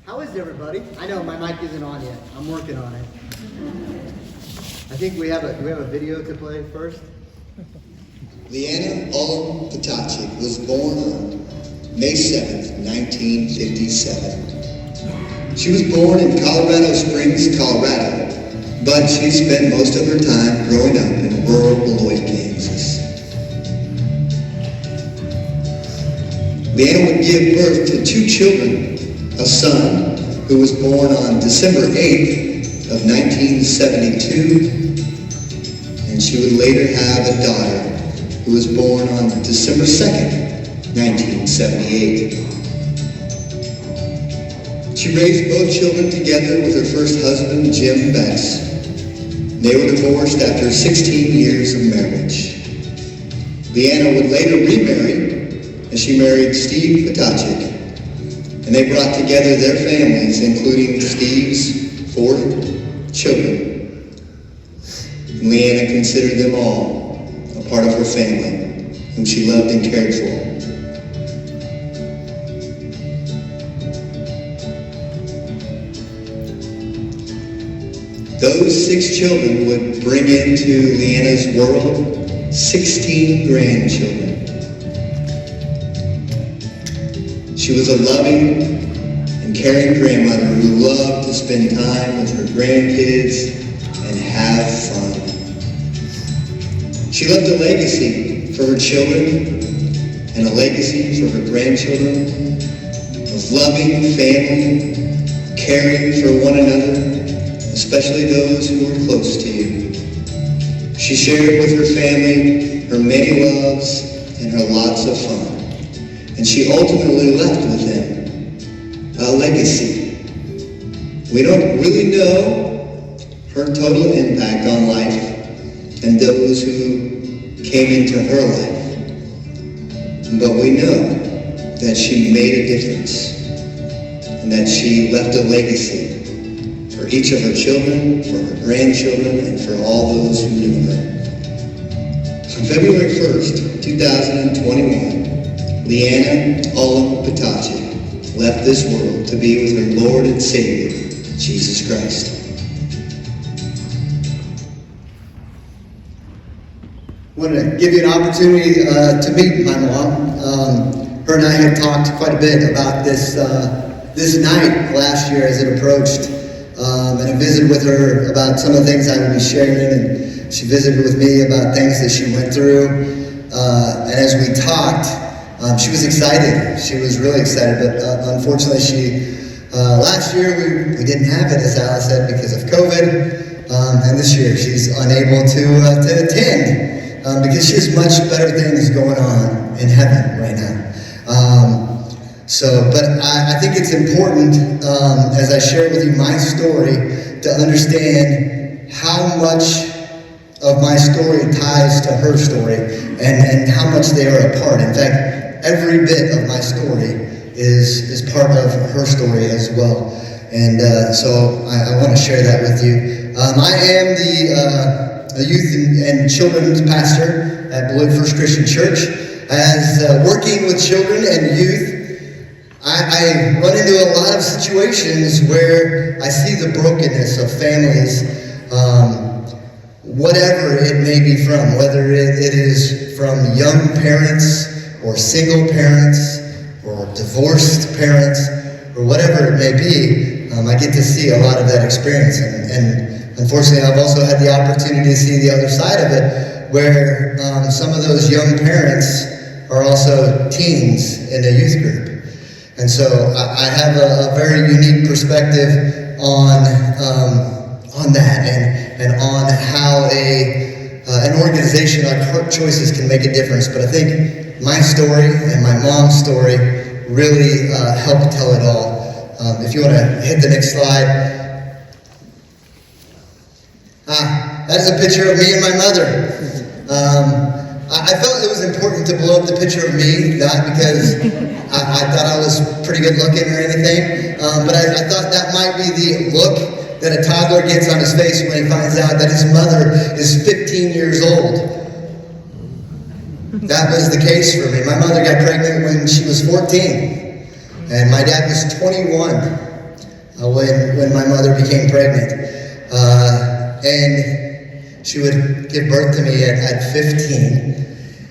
How is everybody? I know my mic isn't on yet. I'm working on it. I think do we have a video to play first? Leanna Ullum Potocnik was born on May 7th, 1957. She was born in Colorado Springs, Colorado, but she spent most of her time growing up in rural Beloit, Kansas. Leanna would give birth to two children, a son who was born on December 8th of 1972, and she would later have a daughter who was born on December 2nd, 1978. She raised both children together with her first husband, Jim Betts. They were divorced after 16 years of marriage. Leanna would later remarry, and she married Steve Potocnik, and they brought together their families, including Steve's 4 children. Leanna considered them all a part of her family, whom she loved and cared for. Those 6 children would bring into Leanna's world 16 grandchildren. She was a loving and caring grandmother who loved to spend time with her grandkids and have fun. She left a legacy for her children and a legacy for her grandchildren of loving family, caring for one another, especially those who were close to you. She shared with her family her many loves and her lots of fun. And she ultimately left with them a legacy. We don't really know her total impact on life and those who came into her life. But we know that she made a difference and that she left a legacy for each of her children, for her grandchildren, and for all those who knew her. On February 1st, 2021, Leanna Ullum Potocnik left this world to be with her Lord and Savior, Jesus Christ. I wanted to give you an opportunity to meet my mom. Her and I had talked quite a bit about this night last year as it approached. And I visited with her about some of the things I would be sharing, and she visited with me about things that she went through. And as we talked, she was excited. She was really excited, but unfortunately, last year we didn't have it, as Alice said, because of COVID. And this year she's unable to attend because she has much better things going on in heaven right now. But I think it's important, as I share with you my story, to understand how much of my story ties to her story and how much they are a part. In fact, every bit of my story is part of her story as well. And so I want to share that with you. I am the youth and children's pastor at Beloit First Christian Church. As working with children and youth, I run into a lot of situations where I see the brokenness of families, whatever it may be from, whether it is from young parents or single parents or divorced parents or whatever it may be. I get to see a lot of that experience, and unfortunately I've also had the opportunity to see the other side of it, where some of those young parents are also teens in a youth group. And so I have a very unique perspective on that and on how an organization like Heart Choices can make a difference. But I think my story and my mom's story really help tell it all. If you want to hit the next slide. That is a picture of me and my mother. I felt it was important to blow up the picture of me, not because I thought I was pretty good looking or anything, but I thought that might be the look that a toddler gets on his face when he finds out that his mother is 15 years old. That was the case for me. My mother got pregnant when she was 14, and my dad was 21. when my mother became pregnant. And she would give birth to me at 15.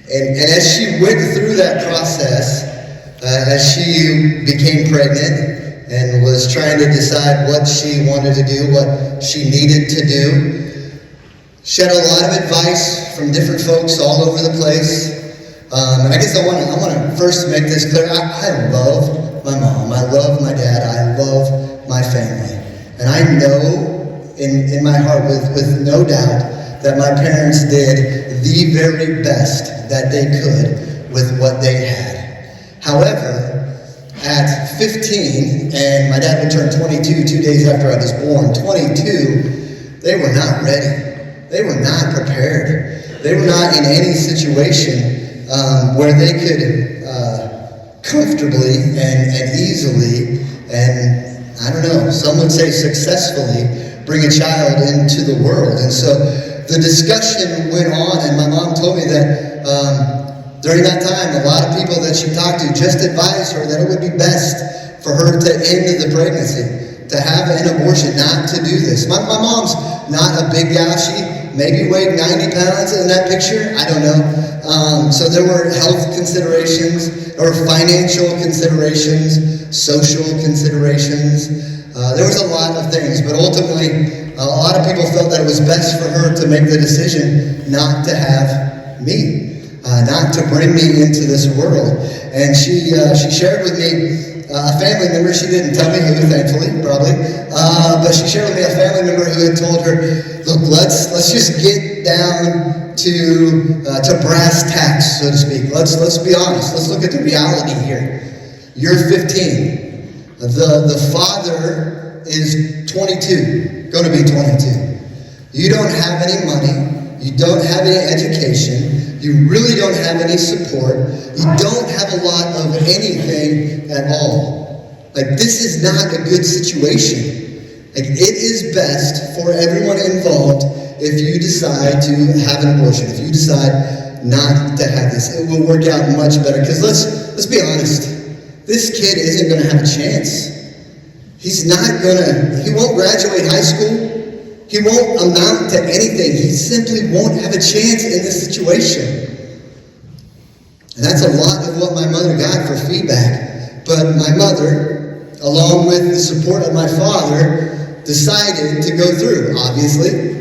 And as she went through that process, as she became pregnant and was trying to decide what she wanted to do, what she needed to do, she had a lot of advice from different folks all over the place. And I guess I want to first make this clear. I love my mom. I love my dad. I love my family. And I know in my heart with no doubt that my parents did the very best that they could with what they had. However, at 15, and my dad would turn 22 2 days after I was born, 22, they were not ready. They were not prepared. They were not in any situation where they could comfortably and easily and, I don't know, some would say successfully, bring a child into the world. And so the discussion went on, and my mom told me that during that time, a lot of people that she talked to just advised her that it would be best for her to end the pregnancy, to have an abortion, not to do this. My mom's not a big gal. She maybe weighed 90 pounds in that picture. I don't know. So there were health considerations, or financial considerations, social considerations. There was a lot of things, but ultimately, a lot of people felt that it was best for her to make the decision not to have me. Not to bring me into this world. And she shared with me a family member. She didn't tell me who, thankfully, probably. But she shared with me a family member who had told her, look, let's just get down to brass tacks, so to speak. Let's be honest. Let's look at the reality here. You're 15. The father is 22, going to be 22. You don't have any money. You don't have any education. You really don't have any support. You don't have a lot of anything at all. Like, this is not a good situation. Like, it is best for everyone involved if you decide to have an abortion, if you decide not to have this. It will work out much better. Because let's be honest, this kid isn't going to have a chance. He won't graduate high school. He won't amount to anything. He simply won't have a chance in this situation. And that's a lot of what my mother got for feedback. But my mother, along with the support of my father, decided to go through, obviously.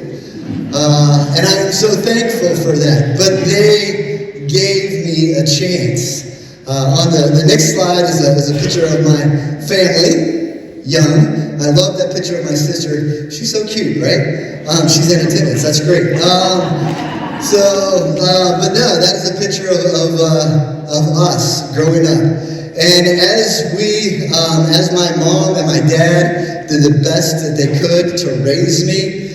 And I'm so thankful for that. But they gave me a chance. On the next slide is a picture of my family, young. I love that picture of my sister. She's so cute, right? She's in attendance. That's great. But no, that is a picture of us growing up. And as my mom and my dad did the best that they could to raise me,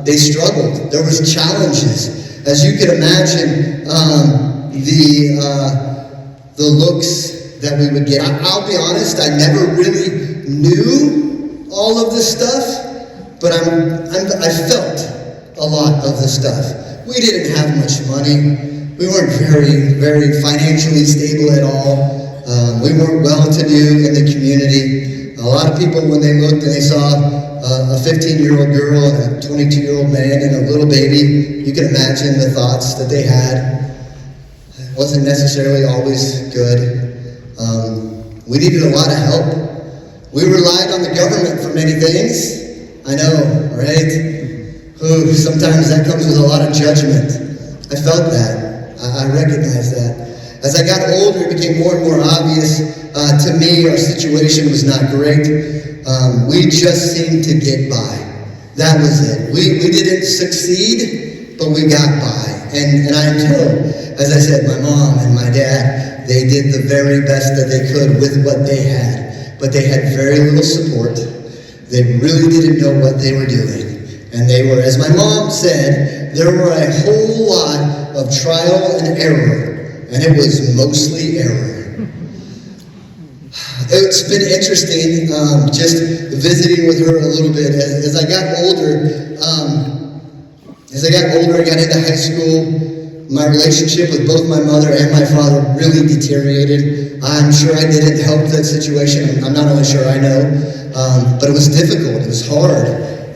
they struggled. There was challenges. As you can imagine, the looks that we would get. I'll be honest, I never really knew all of this stuff, but I felt a lot of the stuff. We didn't have much money. We weren't very, very financially stable at all. We weren't well-to-do in the community. A lot of people, when they looked and they saw a 15-year-old girl and a 22-year-old man and a little baby, you can imagine the thoughts that they had. It wasn't necessarily always good. We needed a lot of help. We relied on the government for many things. I know, right? Ooh, sometimes that comes with a lot of judgment. I felt that. I recognized that. As I got older, it became more and more obvious to me our situation was not great. We just seemed to get by. That was it. We didn't succeed, but we got by. And I know, as I said, my mom and my dad, they did the very best that they could with what they had. But they had very little support. They really didn't know what they were doing. And they were, as my mom said, there were a whole lot of trial and error. And it was mostly error. It's been interesting just visiting with her a little bit. As I got older, I got into high school, my relationship with both my mother and my father really deteriorated. I'm sure I didn't help that situation. I'm not only sure, I know. But it was difficult. It was hard.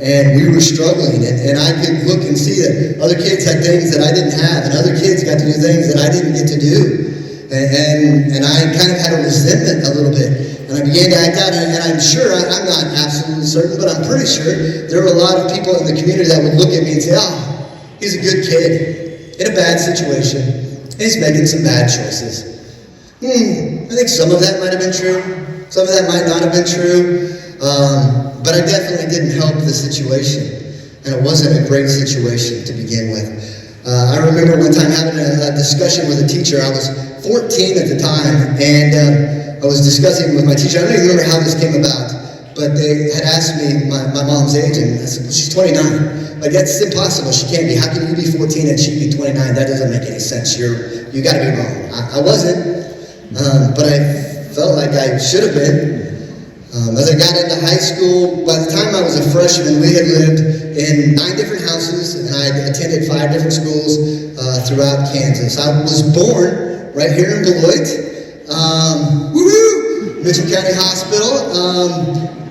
And we were struggling. And I could look and see that other kids had things that I didn't have. And other kids got to do things that I didn't get to do. And I kind of had a resentment a little bit. And I began to act out, and I'm sure, I'm not absolutely certain, but I'm pretty sure there were a lot of people in the community that would look at me and say, oh, he's a good kid in a bad situation, and he's making some bad choices. I think some of that might have been true. Some of that might not have been true. But I definitely didn't help the situation. And it wasn't a great situation to begin with. I remember one time having a discussion with a teacher. I was 14 at the time, and I was discussing with my teacher. I don't even remember how this came about, but they had asked me my mom's age, and I said, well, she's 29. Like, that's impossible. She can't be. How can you be 14 and she'd be 29? That doesn't make any sense. You got to be wrong. I wasn't, but I felt like I should have been. As I got into high school, by the time I was a freshman, we had lived in 9 different houses, and I attended 5 different schools throughout Kansas. I was born right here in Beloit. Mitchell County Hospital,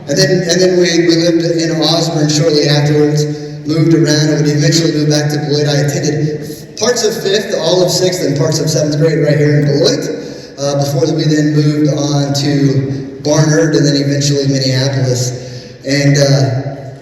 and then we lived in Osborne shortly afterwards, moved around, and we eventually moved back to Beloit. I attended parts of 5th, all of 6th, and parts of 7th grade right here in Beloit, before we then moved on to Barnard, and then eventually Minneapolis. And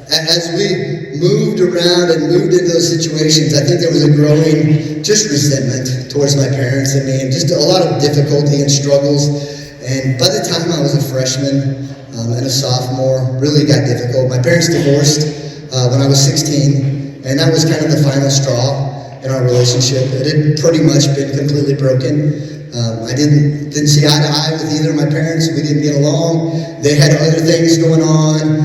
as we moved around and moved into those situations, I think there was a growing just resentment towards my parents and me, and just a lot of difficulty and struggles. And by the time I was a freshman and a sophomore, really got difficult. My parents divorced when I was 16, and that was kind of the final straw in our relationship. It had pretty much been completely broken. I didn't see eye to eye with either of my parents. We didn't get along. They had other things going on.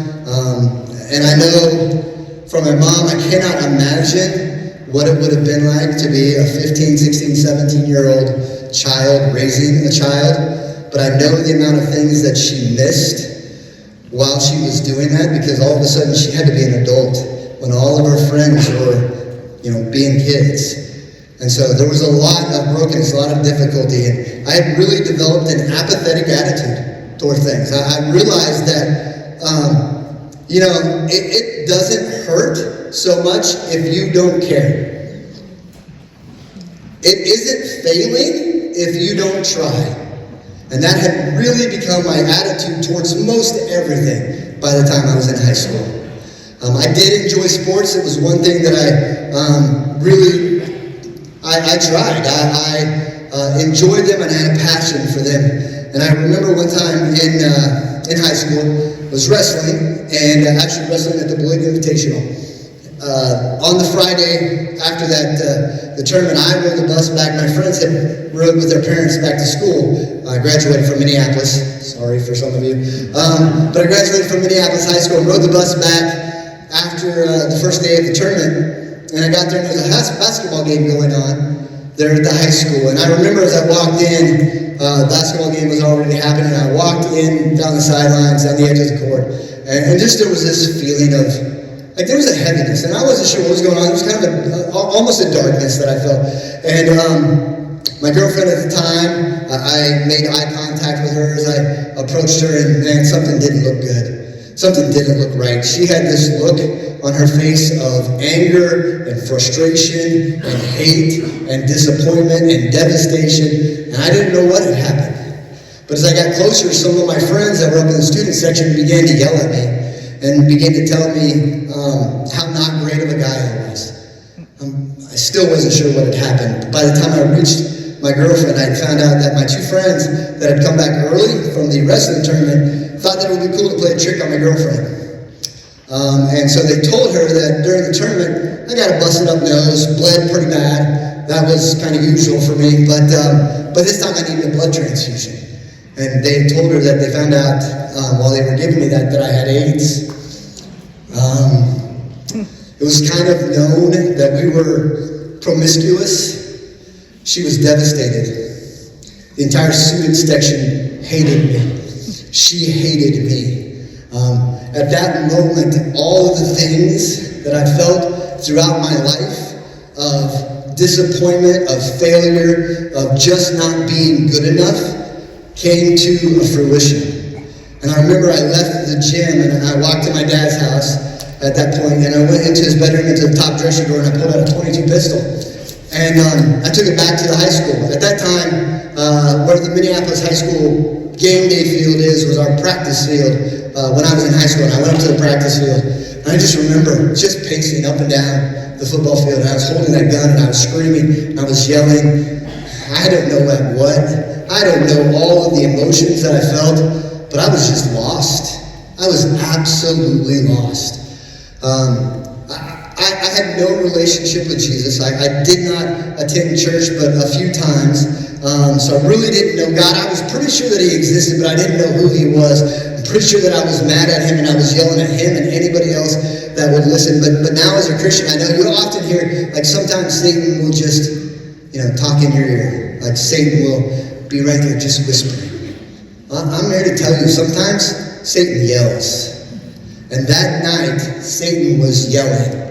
And I know from my mom, I cannot imagine what it would have been like to be a 15, 16, 17-year-old child raising a child. But I know the amount of things that she missed while she was doing that, because all of a sudden she had to be an adult when all of her friends were, being kids. And so there was a lot of brokenness, a lot of difficulty, and I had really developed an apathetic attitude toward things. I realized that, it doesn't hurt so much if you don't care. It isn't failing if you don't try. And that had really become my attitude towards most everything by the time I was in high school. I did enjoy sports. It was one thing that I tried. I enjoyed them, and I had a passion for them. And I remember one time in high school, was wrestling, and actually wrestling at the Beloit Invitational. On the Friday after that, the tournament, I rode the bus back. My friends had rode with their parents back to school. I graduated from Minneapolis. Sorry for some of you. But I graduated from Minneapolis High School, rode the bus back after the first day of the tournament. And I got there, and there was a basketball game going on there at the high school. And I remember as I walked in, the basketball game was already happening. I walked in down the sidelines, down the edge of the court. And just there was this feeling of, like, there was a heaviness, and I wasn't sure what was going on. It was kind of almost a darkness that I felt. And my girlfriend at the time, I made eye contact with her as I approached her, and man, something didn't look good. Something didn't look right. She had this look on her face of anger and frustration and hate and disappointment and devastation, and I didn't know what had happened. But as I got closer, some of my friends that were up in the student section began to yell at me and began to tell me how not great of a guy I was. I still wasn't sure what had happened. By the time I reached my girlfriend, I had found out that my 2 friends that had come back early from the wrestling tournament thought that it would be cool to play a trick on my girlfriend. And so they told her that during the tournament, I got a busted up nose, bled pretty bad. That was kind of usual for me, but this time I needed a blood transfusion. And they told her that they found out while they were giving me that I had AIDS. It was kind of known that we were promiscuous. She was devastated. The entire student section hated me. She hated me. At that moment, all of the things that I felt throughout my life of disappointment, of failure, of just not being good enough came to a fruition. And I remember I left the gym and I walked to my dad's house at that point, and I went into his bedroom, into the top dresser drawer, and I pulled out a .22 pistol. And I took it back to the high school. At that time, where the Minneapolis High School game day field was our practice field when I was in high school. And I went up to the practice field, and I just remember just pacing up and down the football field. And I was holding that gun, and I was screaming, and I was yelling. I don't know what. I don't know all of the emotions that I felt, but I was just lost. I was absolutely lost. I had no relationship with Jesus. I did not attend church but a few times, so I really didn't know God. I was pretty sure that he existed, but I didn't know who he was. I'm pretty sure that I was mad at him and I was yelling at him and anybody else that would listen. But now as a Christian, I know you'll often hear, like sometimes Satan will just, talk in your ear. Like Satan will be right there just whispering. I'm here to tell you, sometimes Satan yells. And that night, Satan was yelling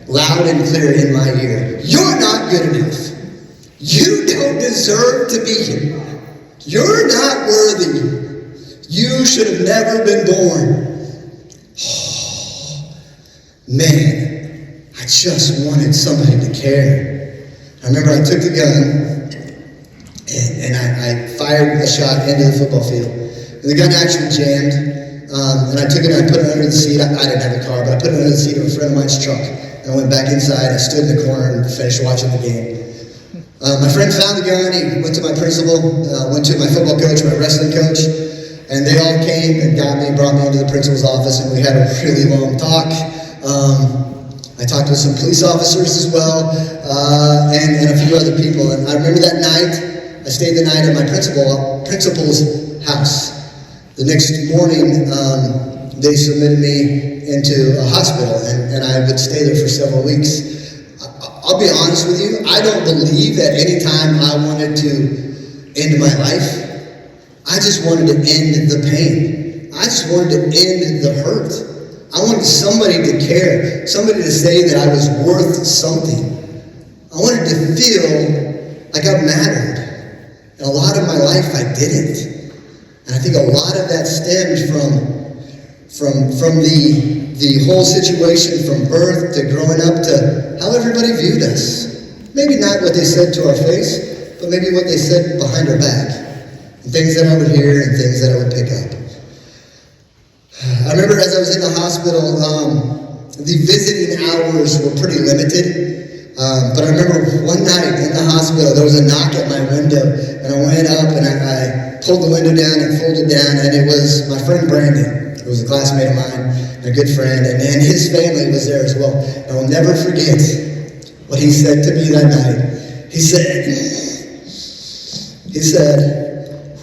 loud and clear in my ear, "You're not good enough. You don't deserve to be here. You're not worthy. You should have never been born." Oh, man, I just wanted somebody to care. I remember I took the gun and I fired a shot into the football field. And the gun actually jammed. And I took it and I put it under the seat. I didn't have a car, but I put it under the seat of a friend of mine's truck. And I went back inside. I stood in the corner and finished watching the game. My friend found the gun. He went to my principal, went to my football coach, my wrestling coach, and they all came and got me, brought me into the principal's office, and we had a really long talk. I talked with some police officers as well, and a few other people. And I remember that night, I stayed the night at my principal's house. The next morning, they submitted me into a hospital, and I would stay there for several weeks. I'll be honest with you, I don't believe that any time I wanted to end my life, I just wanted to end the pain. I just wanted to end the hurt. I wanted somebody to care, somebody to say that I was worth something. I wanted to feel like I mattered. And a lot of my life I didn't. And I think a lot of that stemmed from the whole situation, from birth to growing up to how everybody viewed us. Maybe not what they said to our face, but maybe what they said behind our back. And things that I would hear and things that I would pick up. I remember as I was in the hospital, the visiting hours were pretty limited. But I remember one night in the hospital, there was a knock at my window, and I went up and I pulled the window down and folded down, and it was my friend Brandon. It was a classmate of mine, a good friend, and his family was there as well. And I'll never forget what he said to me that night. He said,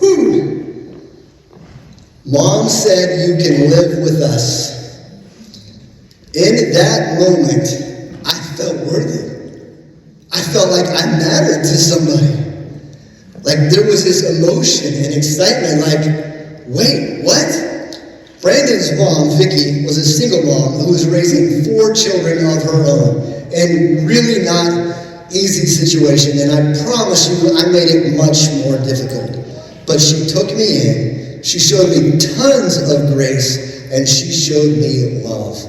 "Whew, Mom said you can live with us." In that moment, I felt worthy. I felt like I mattered to somebody. Like there was this emotion and excitement, like, wait, what? Brandon's mom, Vicky, was a single mom who was raising 4 children of her own. And really not easy situation. And I promise you, I made it much more difficult. But she took me in. She showed me tons of grace. And she showed me love.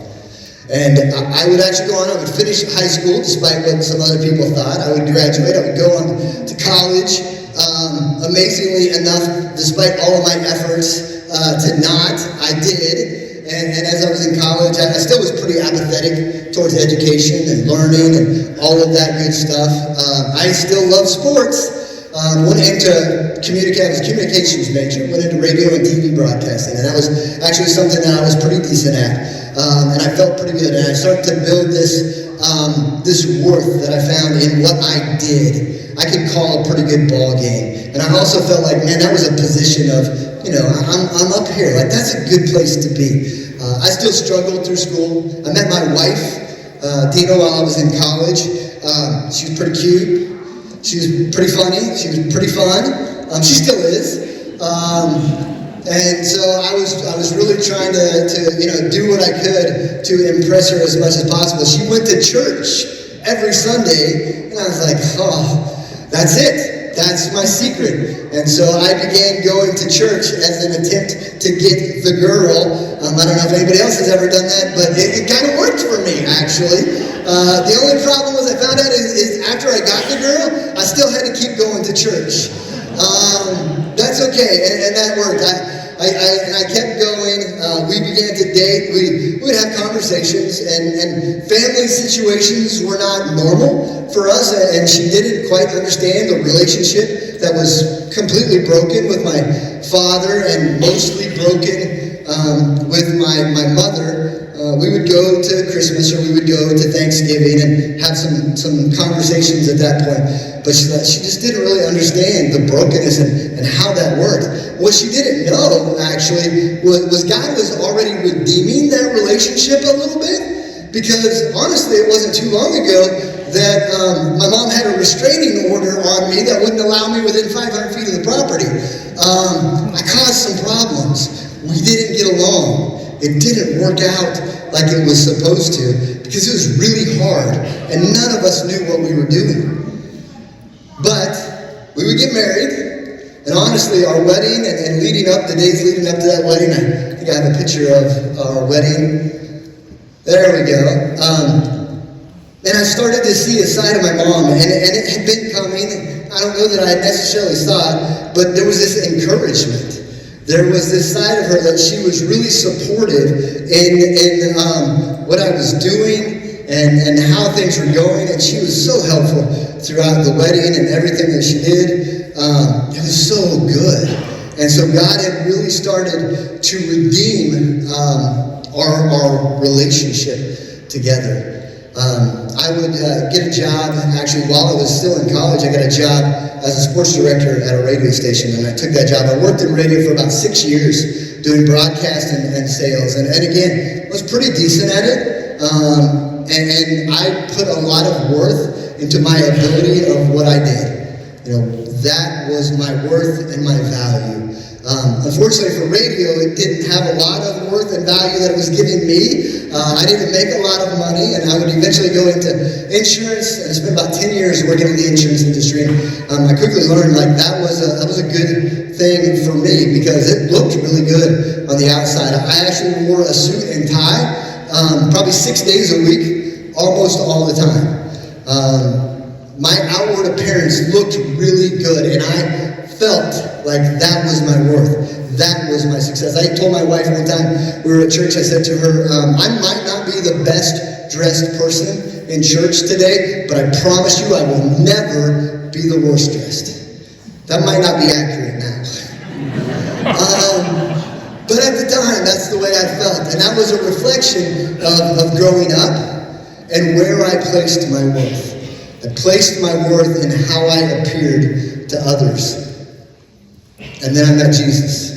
And I would actually go on, I would finish high school, despite what some other people thought. I would graduate, I would go on to college. Amazingly enough, despite all of my efforts to not, I did. And as I was in college, I still was pretty apathetic towards education and learning and all of that good stuff. I still love sports. Went into I was a communications major, went into radio and TV broadcasting, and that was actually something that I was pretty decent at. And I felt pretty good, and I started to build this worth that I found in what I did. I could call a pretty good ball game, and I also felt like, man, that was a position of, I'm up here. Like that's a good place to be. I still struggled through school. I met my wife, Dina, while I was in college. She was pretty cute. She was pretty funny. She was pretty fun. She still is. And so I was really trying to do what I could to impress her as much as possible. She went to church every Sunday, and I was like, oh, that's it. That's my secret. And so I began going to church as an attempt to get the girl. I don't know if anybody else has ever done that, but it kind of worked for me, actually. The only problem was I found out is after I got the girl, I still had to keep going to church. That's okay, and that worked. I kept going. We began to date. We would have conversations, and family situations were not normal for us, and she didn't quite understand the relationship that was completely broken with my father and mostly broken with my mother. We would go to Christmas or we would go to Thanksgiving and have some conversations at that point. But she just didn't really understand the brokenness and how that worked. What she didn't know, actually, was God was already redeeming that relationship a little bit. Because, honestly, it wasn't too long ago that my mom had a restraining order on me that wouldn't allow me within 500 feet of the property. I caused some problems. We didn't get along. It didn't work out like it was supposed to because it was really hard and none of us knew what we were doing. But we would get married, and honestly, our wedding and leading up, the days leading up to that wedding, I think I have a picture of our wedding. There we go. And I started to see a side of my mom, and it had been coming. I don't know that I necessarily saw it, but there was this encouragement. There was this side of her that she was really supportive in what I was doing and how things were going, and she was so helpful throughout the wedding and everything that she did. It was so good. And so God had really started to redeem our relationship together. I would get a job, actually, while I was still in college, I got a job as a sports director at a radio station, and I took that job. I worked in radio for about 6 years, doing broadcast and sales, and again, was pretty decent at it, and I put a lot of worth into my ability of what I did. You know, that was my worth and my value. Unfortunately for radio, it didn't have a lot of worth and value that it was giving me. I didn't make a lot of money, and I would eventually go into insurance, and I spent about 10 years working in the insurance industry. I quickly learned that was a good thing for me because it looked really good on the outside. I actually wore a suit and tie probably 6 days a week, almost all the time. My outward appearance looked really good, and I felt like that was my worth. That was my success. I told my wife one time, we were at church, I said to her, I might not be the best dressed person in church today, but I promise you I will never be the worst dressed. That might not be accurate now. But at the time, that's the way I felt. And that was a reflection of growing up and where I placed my worth. I placed my worth in how I appeared to others. And then I met Jesus,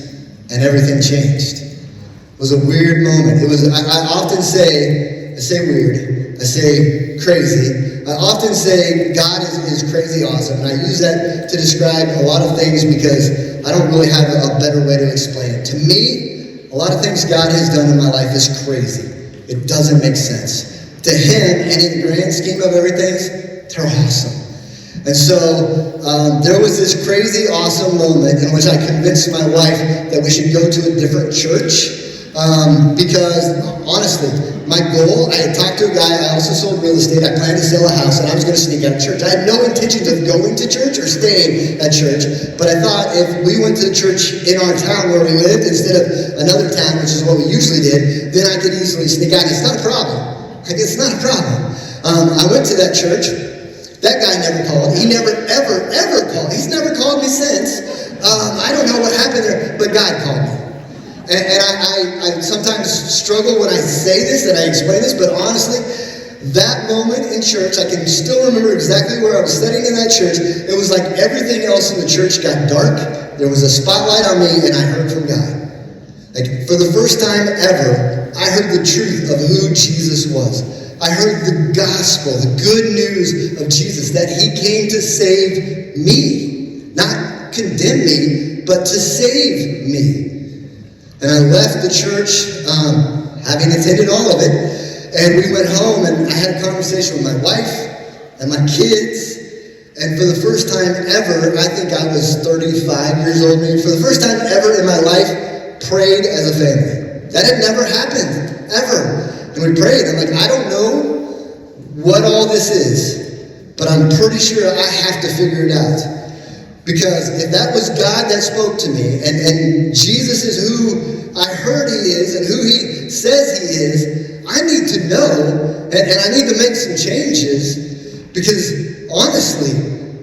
and everything changed. It was a weird moment. I often say, weird, I say crazy. I often say God is crazy awesome, and I use that to describe a lot of things because I don't really have a better way to explain it. To me, a lot of things God has done in my life is crazy. It doesn't make sense. To Him, and in the grand scheme of everything, they're awesome. And so there was this crazy, awesome moment in which I convinced my wife that we should go to a different church because, honestly, my goal, I had talked to a guy, I also sold real estate, I planned to sell a house, and I was going to sneak out of church. I had no intentions of going to church or staying at church, but I thought if we went to the church in our town where we lived instead of another town, which is what we usually did, then I could easily sneak out. It's not a problem. It's not a problem. I went to that church. That guy never called. He never, ever called. He's never called me since. I don't know what happened there, but God called me. And I sometimes struggle when I say this and I explain this, but honestly, that moment in church, I can still remember exactly where I was sitting in that church. It was like everything else in the church got dark. There was a spotlight on me, and I heard from God. Like, for the first time ever, I heard the truth of who Jesus was. I heard the gospel, the good news of Jesus, that He came to save me. Not condemn me, but to save me. And I left the church, having attended all of it, and we went home, and I had a conversation with my wife. and my kids. And for the first time ever, I think I was 35 years old, maybe, for the first time ever in my life, prayed as a family. That had never happened, ever. And we prayed. I'm like, I don't know what all this is, but I'm pretty sure I have to figure it out. Because if that was God that spoke to me, and Jesus is who I heard he is and who he says he is, I need to know, and I need to make some changes, because honestly,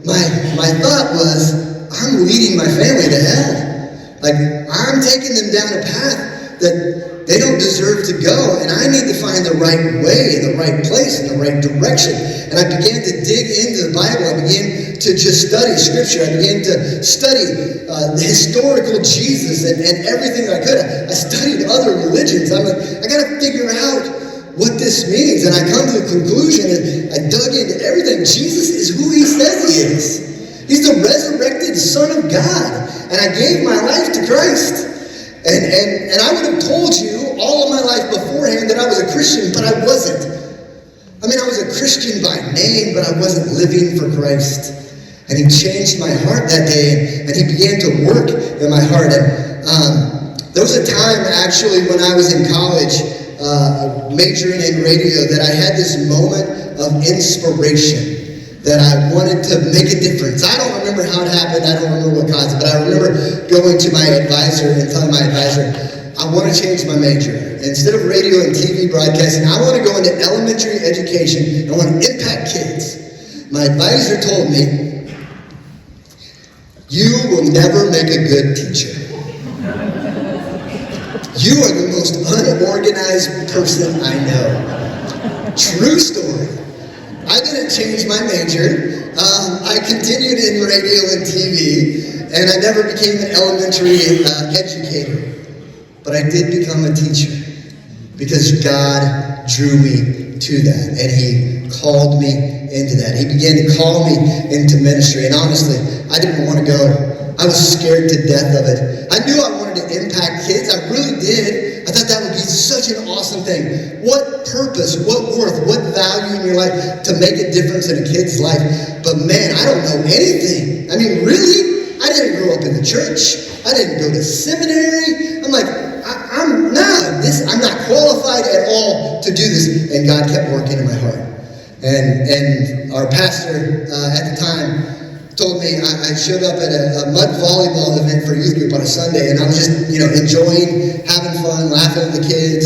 my thought was, I'm leading my family to hell. Like, I'm taking them down a path that they don't deserve to go, and I need to find the right way, the right place, and the right direction. And I began to dig into the Bible. I began to just study Scripture. I began to study the historical Jesus and everything I could. I studied other religions. I'm like, I got to figure out what this means. And I come to the conclusion, and I dug into everything. Jesus is who he says he is. He's the resurrected Son of God. And I gave my life to Christ. And I would have told you all of my life beforehand that I was a Christian, but I wasn't. I mean, I was a Christian by name, but I wasn't living for Christ. And he changed my heart that day, and he began to work in my heart. And there was a time, actually, when I was in college, majoring in radio, that I had this moment of inspiration that I wanted to make a difference. I don't remember how it happened. I don't remember what caused it, but I remember going to my advisor and telling my advisor, I want to change my major. Instead of radio and TV broadcasting, I want to go into elementary education. I want to impact kids. My advisor told me, you will never make a good teacher. You are the most unorganized person I know. True story. I didn't change my major. I continued in radio and TV, and I never became an elementary educator. But I did become a teacher because God drew me to that, and he called me into that. He began to call me into ministry, and honestly, I didn't want to go. I was scared to death of it. I knew I wanted to impact kids. I really did. I thought that would be such an awesome thing. What purpose, what worth, what value in your life to make a difference in a kid's life. But man, I don't know anything. I mean, really? I didn't grow up in the church. I didn't go to seminary. I'm like, I'm not qualified at all to do this. And God kept working in my heart. And our pastor at the time told me, I showed up at a mud volleyball event for youth group on a Sunday, and I was just, enjoying, having fun, laughing with the kids,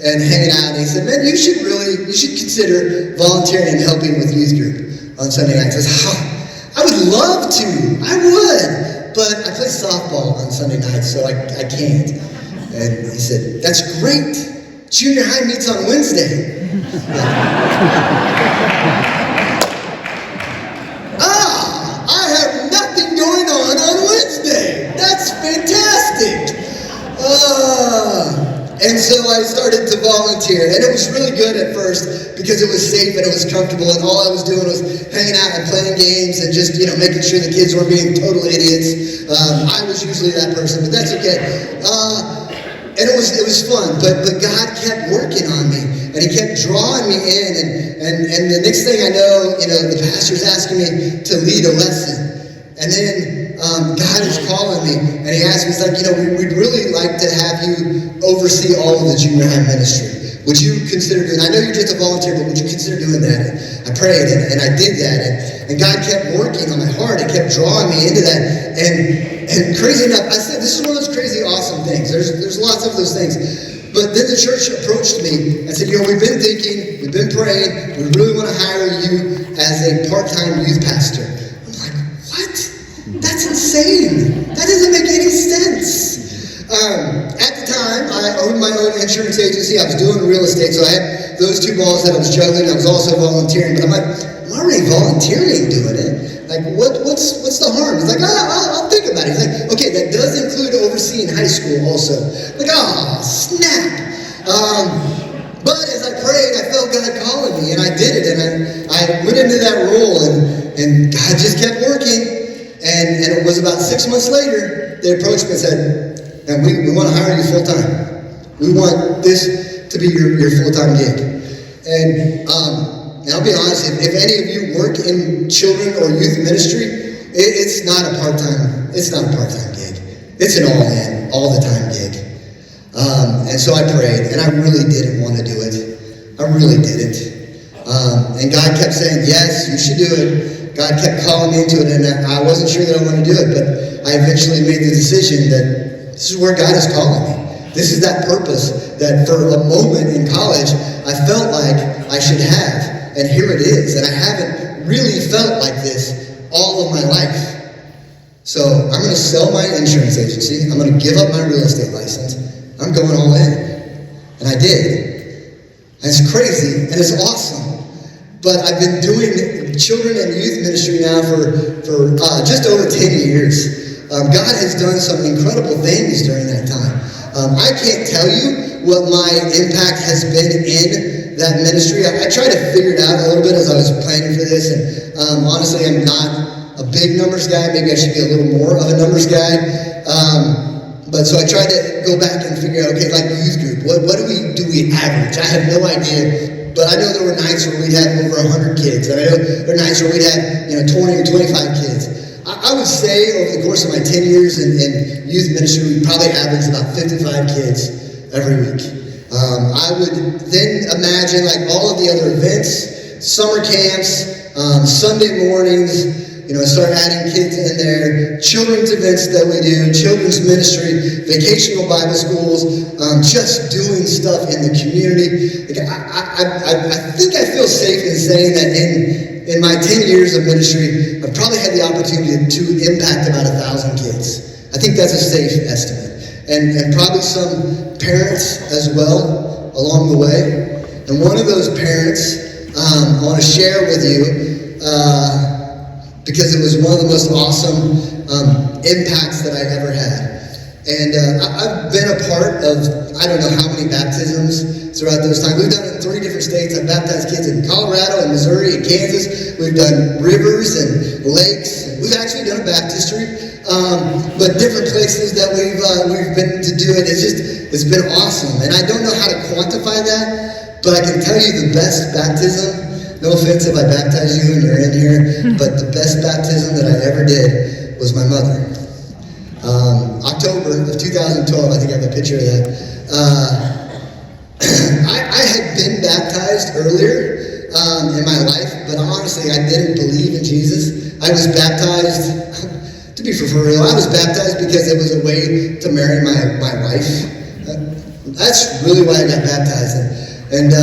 and hanging out. And he said, man, you should consider volunteering and helping with youth group on Sunday nights. I said, I would love to. I would. But I play softball on Sunday nights, so I can't. And he said, that's great. Junior high meets on Wednesday. Fantastic. And so I started to volunteer, and it was really good at first because it was safe and it was comfortable, and all I was doing was hanging out and playing games and just making sure the kids weren't being total idiots. I was usually that person, but that's okay. And it was fun, but God kept working on me, and he kept drawing me in, and the next thing I know, the pastor's asking me to lead a lesson. And then God is calling me, and he asked me, he's like, we'd really like to have you oversee all of the junior high ministry. Would you consider doing that? I know you're just a volunteer, but would you consider doing that? And I prayed, and I did that, and God kept working on my heart and kept drawing me into that. And crazy enough, I said, this is one of those crazy, awesome things. There's lots of those things. But then the church approached me and said, we've been thinking, we've been praying, we really want to hire you as a part-time youth pastor. I'm like, what? That's insane. That doesn't make any sense. At the time, I owned my own insurance agency. I was doing real estate, so I had those two balls that I was juggling. I was also volunteering, but I'm like, I'm already volunteering doing it. Like, what's the harm? He's like, I'll think about it. He's like, okay, that does include overseeing high school also. I'm like, snap. But as I prayed, I felt God calling me, and I did it, and I went into that role, and God just kept working. And it was about 6 months later, they approached me and said, and we want to hire you full time. We want this to be your full-time gig. And And I'll be honest, if any of you work in children or youth ministry, it's not a part-time gig. It's an all-in, all-the-time gig. And so I prayed, and I really didn't want to do it. I really didn't. And God kept saying, yes, you should do it. God kept calling me into it, and I wasn't sure that I wanted to do it, but I eventually made the decision that this is where God is calling me. This is that purpose that for a moment in college, I felt like I should have, and here it is. And I haven't really felt like this all of my life. So I'm going to sell my insurance agency. I'm going to give up my real estate license. I'm going all in. And I did. And it's crazy, and it's awesome. But I've been doing children and youth ministry now for just over 10 years. God has done some incredible things during that time. I can't tell you what my impact has been in that ministry. I tried to figure it out a little bit as I was planning for this, and honestly, I'm not a big numbers guy. Maybe I should be a little more of a numbers guy. But so I tried to go back and figure out, okay, like youth group, what do we average? I have no idea. But I know there were nights where we'd have over 100 kids. And I know there were nights where we'd have 20 or 25 kids. I would say over the course of my 10 years in youth ministry, we probably averaged about 55 kids every week. I would then imagine like all of the other events, summer camps, Sunday mornings, start adding kids in there, children's events that we do, children's ministry, vacational Bible schools, just doing stuff in the community. Like I think I feel safe in saying that in my 10 years of ministry, I've probably had the opportunity to impact about 1,000 kids. I think that's a safe estimate. And probably some parents as well along the way. And one of those parents I want to share with you because it was one of the most awesome impacts that I've ever had. And I've been a part of, I don't know how many baptisms throughout those times. We've done it in 3 different states. I've baptized kids in Colorado and Missouri and Kansas. We've done rivers and lakes. We've actually done a baptistry. But different places that we've been to do it. It's been awesome. And I don't know how to quantify that, but I can tell you the best baptism. No offense if I baptize you and you're in here, but the best baptism that I ever did was my mother. October of 2012, I think I have a picture of that. I had been baptized earlier in my life, but honestly, I didn't believe in Jesus. I was baptized, to be for real, I was baptized because it was a way to marry my wife. That's really why I got baptized. And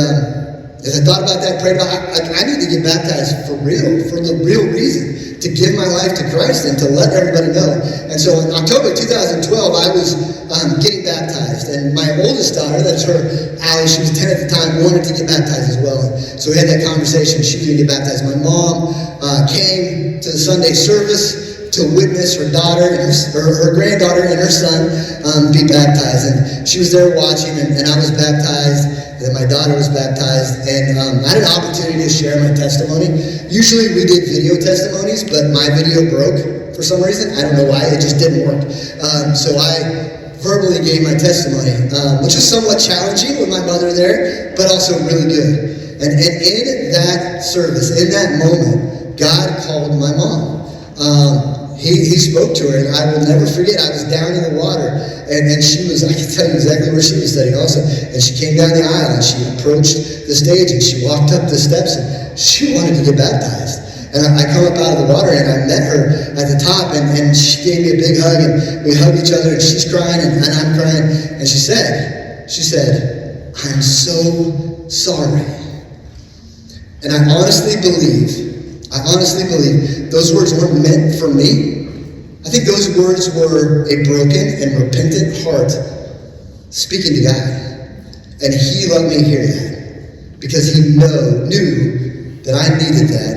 as I thought about that, prayed about it, I need to get baptized for real, for the real reason, to give my life to Christ and to let everybody know. And so in October 2012, I was getting baptized. And my oldest daughter, that's her, Allie, she was 10 at the time, wanted to get baptized as well. And so we had that conversation. She was going to get baptized. My mom came to the Sunday service to witness her daughter and her granddaughter and her son be baptized. And she was there watching, and I was baptized. Then my daughter was baptized, and I had an opportunity to share my testimony. Usually we did video testimonies, but my video broke for some reason. I don't know why, it just didn't work. So I verbally gave my testimony, which was somewhat challenging with my mother there, but also really good. And in that service, in that moment, God called my mom. He spoke to her, and I will never forget. I was down in the water, and she was, I can tell you exactly where she was sitting also. And she came down the aisle, and she approached the stage, and she walked up the steps, and she wanted to get baptized. And I come up out of the water, and I met her at the top, and she gave me a big hug, and we hugged each other, and she's crying, and I'm crying. And she said, I'm so sorry. And I honestly believe those words weren't meant for me. I think those words were a broken and repentant heart speaking to God. And He let me hear that because He knew that I needed that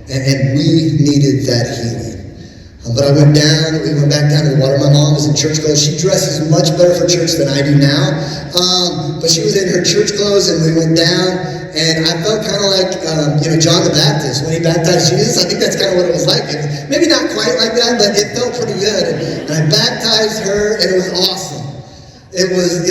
and we needed that healing. But we went back down to the water. My mom was in church clothes. She dresses much better for church than I do now. But she was in her church clothes, and we went down. And I felt kind of like, John the Baptist when he baptized Jesus. I think that's kind of what it was like. Maybe not quite like that, but it felt pretty good. And I baptized her, and it was awesome. It was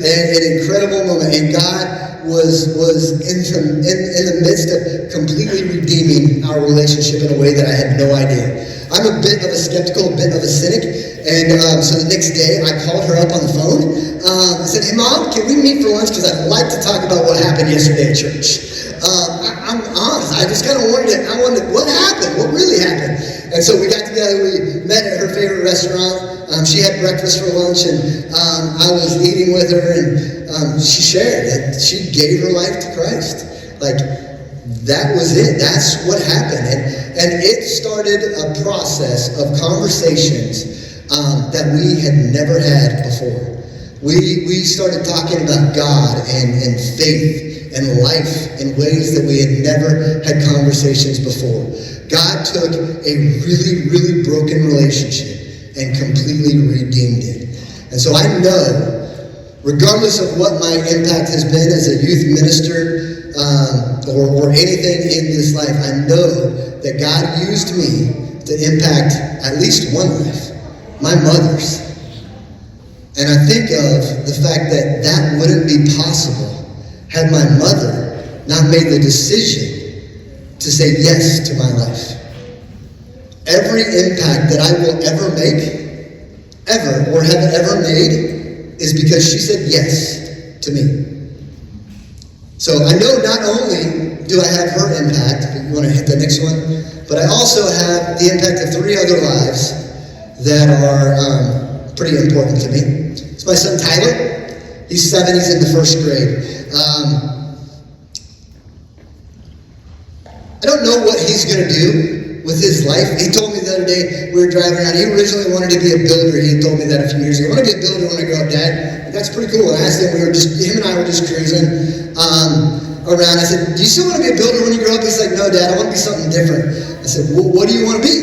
an incredible moment, and God was in the midst of completely redeeming our relationship in a way that I had no idea. I'm a bit of a skeptical, a bit of a cynic, and so the next day I called her up on the phone. I said, "Hey Mom, can we meet for lunch? Because I'd like to talk about what happened yesterday at church." I'm honest. I just kind of wanted, what happened? What really happened? And so we got together. We met at her favorite restaurant. She had breakfast for lunch, and I was eating with her, and she shared that she gave her life to Christ. Like, that was it. That's what happened. And it started a process of conversations that we had never had before. We started talking about God and faith and life in ways that we had never had conversations before. God took a really, really broken relationship and completely redeemed it. And so I know, regardless of what my impact has been as a youth minister or anything in this life, I know that God used me to impact at least one life, my mother's. And I think of the fact that that wouldn't be possible had my mother not made the decision to say yes to my life. Every impact that I will ever make, ever, or have ever made, is because she said yes to me. So I know not only do I have her impact, if you want to hit the next one, but I also have the impact of 3 other lives that are pretty important to me. It's my son Tyler. He's 7, he's in the 1st grade. I don't know what he's going to do with his life. He told me the other day, we were driving around, he originally wanted to be a builder. He had told me that a few years ago. I want to be a builder when I grow up, Dad. That's pretty cool. And I asked him, him and I were just cruising around. I said, do you still want to be a builder when you grow up? He's like, no, Dad, I want to be something different. I said, well, what do you want to be?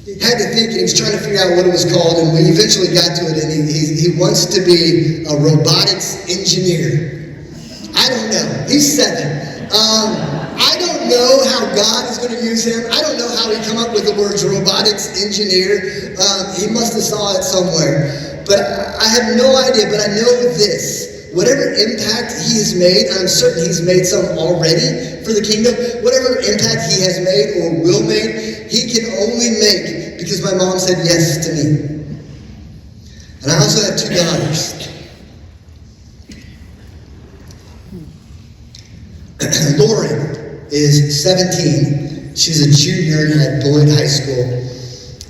He had to think, and he was trying to figure out what it was called, and we eventually got to it, and he wants to be a robotics engineer. I don't know. He's 7. I don't know how God is going to use him. I don't know how he come up with the words robotics engineer. He must have saw it somewhere. But I have no idea, but I know this. Whatever impact he has made, and I'm certain he's made some already for the kingdom, whatever impact he has made or will make, he can only make because my mom said yes to me. And I also have 2 daughters. Lauren is 17. She's a junior at Boyd High School.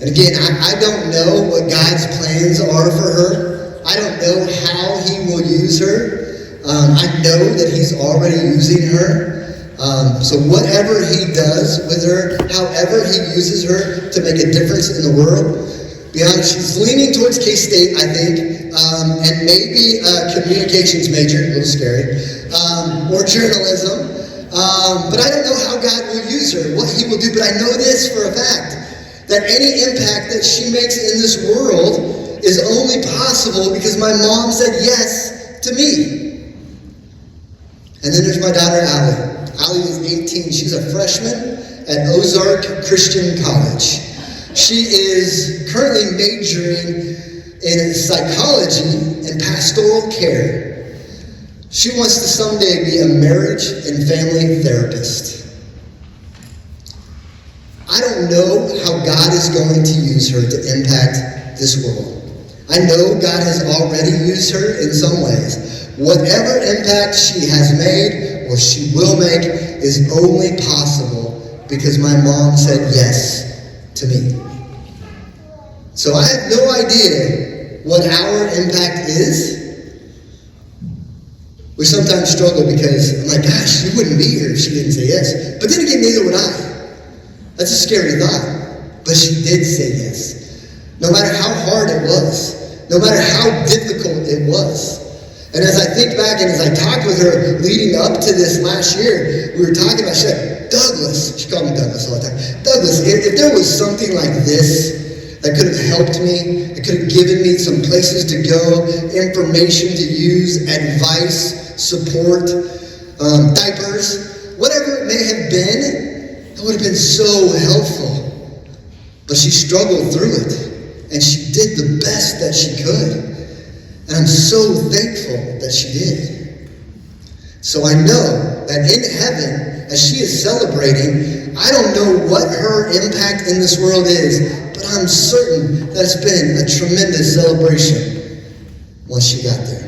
And again, I don't know what God's plans are for her. I don't know how he will use her. I know that he's already using her. So whatever he does with her, however he uses her to make a difference in the world, be honest, she's leaning towards K-State, I think, and maybe a communications major, a little scary, or journalism. But I don't know how God will use her, what he will do, but I know this for a fact, that any impact that she makes in this world is only possible because my mom said yes to me. And then there's my daughter, Allie. Allie is 18. She's a freshman at Ozark Christian College. She is currently majoring in psychology and pastoral care. She wants to someday be a marriage and family therapist. I don't know how God is going to use her to impact this world. I know God has already used her in some ways. Whatever impact she has made or she will make is only possible because my mom said yes to me. So I have no idea what our impact is. We sometimes struggle because I'm like, gosh, she wouldn't be here if she didn't say yes. But then again, neither would I. That's a scary thought. But she did say yes. No matter how hard it was, no matter how difficult it was. And as I think back and as I talked with her leading up to this last year, we were talking about, she said, Douglas, she called me Douglas all the time. Douglas, if there was something like this that could have helped me, that could have given me some places to go, information to use, advice, support, diapers, whatever it may have been, it would have been so helpful. But she struggled through it, and she did the best that she could. And I'm so thankful that she did. So I know that in heaven, as she is celebrating, I don't know what her impact in this world is, but I'm certain that it's been a tremendous celebration once she got there.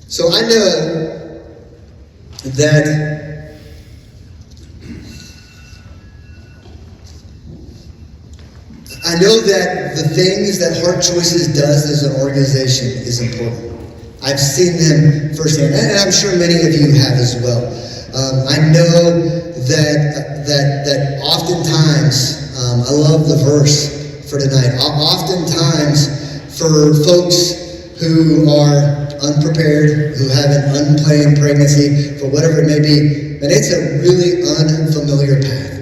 So I know that the things that Heart Choices does as an organization is important. I've seen them firsthand, and I'm sure many of you have as well. I know that oftentimes, I love the verse for tonight. Oftentimes, for folks who are unprepared, who have an unplanned pregnancy, for whatever it may be, and it's a really unfamiliar path.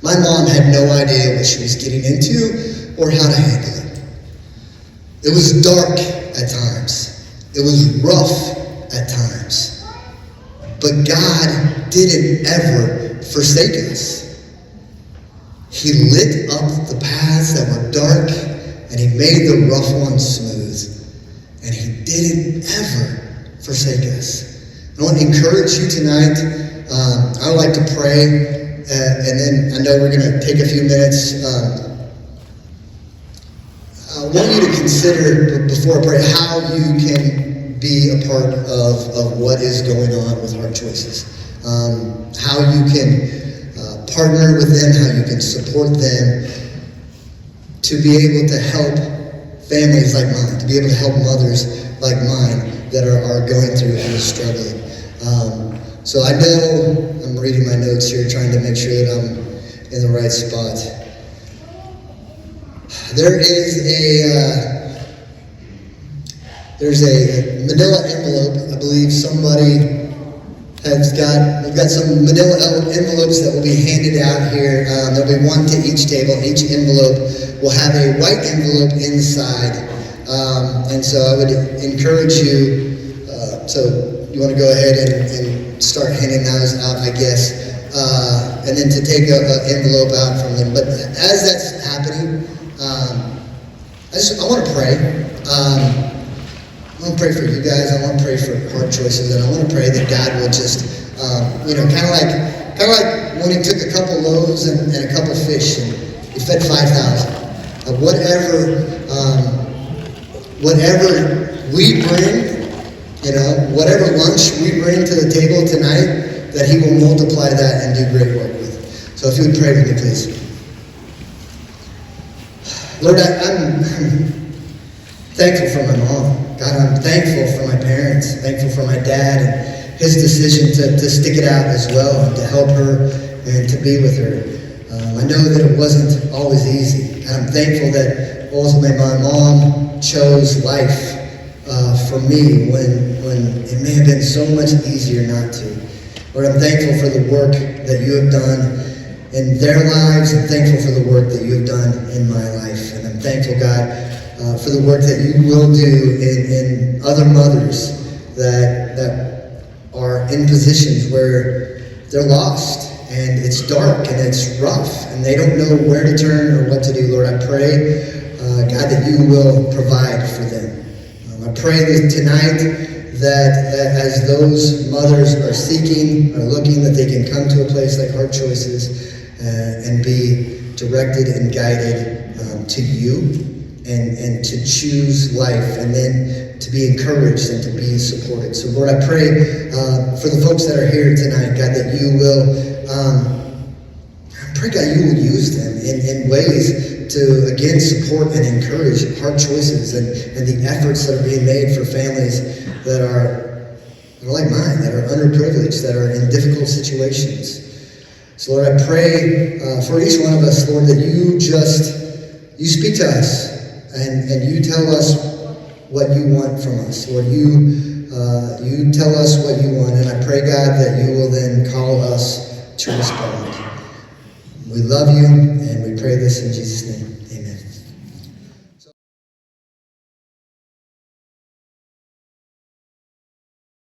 My mom had no idea what she was getting into or how to handle it. It was dark at times. It was rough at times. But God didn't ever forsake us. He lit up the paths that were dark, and He made the rough ones smooth. And He didn't ever forsake us. I want to encourage you tonight. I would like to pray. And then I know we're going to take a few minutes. I want you to consider, before I pray, how you can be a part of what is going on with Heart Choices. How you can partner with them, how you can support them to be able to help families like mine, to be able to help mothers like mine that are going through and struggling. So I know, I'm reading my notes here, trying to make sure that I'm in the right spot. There's a manila envelope. I believe somebody we've got some manila envelopes that will be handed out here. There'll be one to each table. Each envelope will have a white envelope inside. And so I would encourage you, so you want to go ahead and start handing those out, I guess, and then to take an envelope out from them. But as that's happening, I want to pray. I want to pray for you guys. I want to pray for Heart Choices, and I want to pray that God will just, kind of like when He took a couple loaves and a couple fish and He fed 5,000. Whatever we bring. Whatever lunch we bring to the table tonight, that He will multiply that and do great work with. So if you would pray with me, please. Lord, I'm thankful for my mom. God, I'm thankful for my parents, thankful for my dad and his decision to stick it out as well and to help her and to be with her. I know that it wasn't always easy. And I'm thankful that ultimately my mom chose life for me when it may have been so much easier not to. Lord, I'm thankful for the work that You have done in their lives. I'm thankful for the work that You have done in my life. And I'm thankful, God, for the work that You will do in other mothers that are in positions where they're lost and it's dark and it's rough and they don't know where to turn or what to do. Lord, I pray, God, that You will provide for them. I pray that tonight that as those mothers are seeking, are looking, that they can come to a place like Heart Choices and be directed and guided to You and to choose life and then to be encouraged and to be supported. So Lord, I pray for the folks that are here tonight, God, that You will, I pray, God, You will use them in ways to, again, support and encourage Heart Choices and the efforts that are being made for families that are like mine, that are underprivileged, that are in difficult situations. So Lord, I pray for each one of us, Lord, that You speak to us and You tell us what You want from us. Lord, You tell us what You want, and I pray, God, that You will then call us to respond. We love You, and we pray this in Jesus' name. Amen.